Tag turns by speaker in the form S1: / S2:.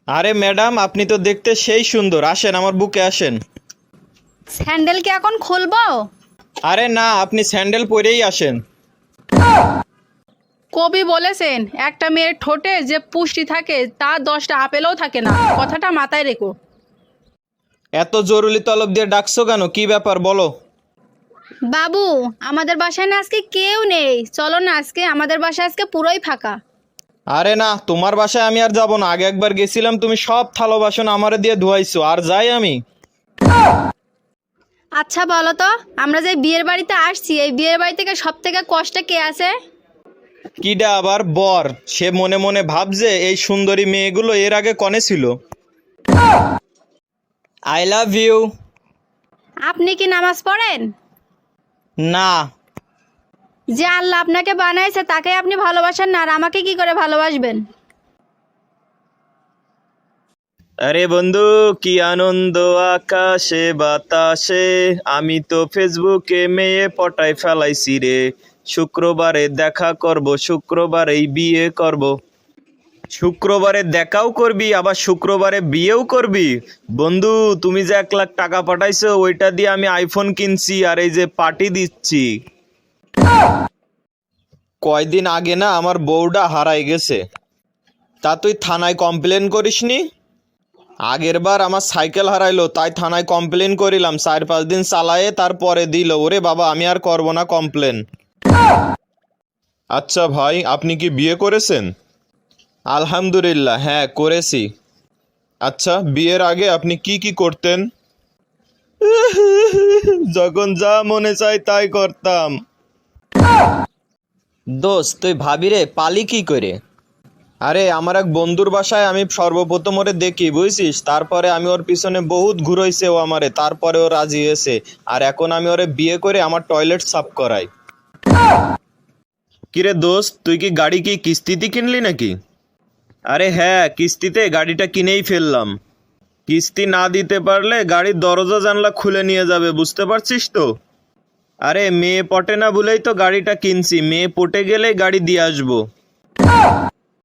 S1: আরে ম্যাডাম, আপনি তো দেখতে সেই সুন্দর, আসেন আমার বুকে আসেন।
S2: স্যান্ডেল কি এখন খুলবো?
S1: আরে না, আপনি স্যান্ডেল পরেই আসেন।
S2: কবি বলেছেন একটা মেয়ের ঠোঁটে যে পুষ্টি থাকে তা 10টা আপেলও থাকে না, কথাটা মাথায় রেখো।
S1: এত জরুরি তলব দিয়ে ডাকছো কেন, কি ব্যাপার বলো।
S2: বাবু, আমাদের বাসায় না আজকে কেউ নেই, চলো না আজকে আমাদের বাসায় আজকে পুরোই ফাঁকা।
S1: আরে না, তোমার বাসায় আমি আর যাব না। আগে একবার গেছিলাম, তুমি সব থালা বাসন আমারে দিয়ে ধুয়াইছো, আর যাই আমি।
S2: আচ্ছা বলো তো, আমরা যে বিয়ের বাড়িতে আসছি এই বিয়ের বাড়ি থেকে সব থেকে কষ্টে কে আছে?
S1: কিডা আবার? বর। সে মনে মনে ভাবছে এই সুন্দরী মেয়েগুলো এর আগে কনে ছিল। I love you.
S2: আপনি কি নামাজ পড়েন?
S1: না।
S2: যে আল্লাহ আপনাকে বানাইছে তাকে আপনি ভালোবাসেন না, আর আমাকে কি করে ভালোবাসবেন?
S1: আরে বন্ধু, কি আনন্দ আকাশে বাতাসে, আমি তো ফেসবুকে মেয়ে পটাই ফেলাইছি রে। শুক্রবারে দেখা করব, শুক্রবারেই বিয়ে করব। শুক্রবারে দেখাও করবি, আবার শুক্রবারে বিয়েও করবি? বন্ধু, তুমি যে 1 লাখ টাকা পাঠাইছো ওইটা দিয়ে আমি আইফোন কিনছি, আর এই যে পার্টি দিচ্ছি। কয়দিন আগে না আমার বউটা হারাই গেছে। তা তুই থানায় কমপ্লেন করিসনি? আগের বার আমার সাইকেল হারাইলো, তাই থানায় কমপ্লেন করিলাম, 4-5 দিন চালায়ে তারপরে দিল। ওরে বাবা, আমি আর করব না কমপ্লেন।
S3: আচ্ছা ভাই, আপনি কি বিয়ে করেছেন?
S1: আলহামদুলিল্লাহ, হ্যাঁ করেছি।
S3: আচ্ছা, বিয়ের আগে আপনি কি কি করতেন?
S1: যখন যা মনে চাই তাই করতাম। দোস্ত, তুই ভাবি রে পালি কি করে? আরে আমার এক বন্ধুর বাসায় আমি সর্বপ্রথম ওরে দেখি, বুঝছিস, তারপরে আমি ওর পিছনে বহুত ঘুরাইছে ও আমারে, তারপরে ও রাজি হয়েছে। আর এখন আমি ওরে বিয়ে করে আমার টয়লেট সাফ করাই। কিরে দোস্ত, তুই কি গাড়ি কি কিস্তিতে কিনলি নাকি? আরে হ্যাঁ, কিস্তিতে গাড়িটা কিনেই ফেললাম। কিস্তি না দিতে পারলে গাড়ির দরজা জানলা খুলে নিয়ে যাবে, বুঝতে পারছিস তো? আরে মেয়ে পটে না বলেই তো গাড়িটা কিনছি, মেয়ে পটে গেলেই গাড়ি দিয়ে আসবো।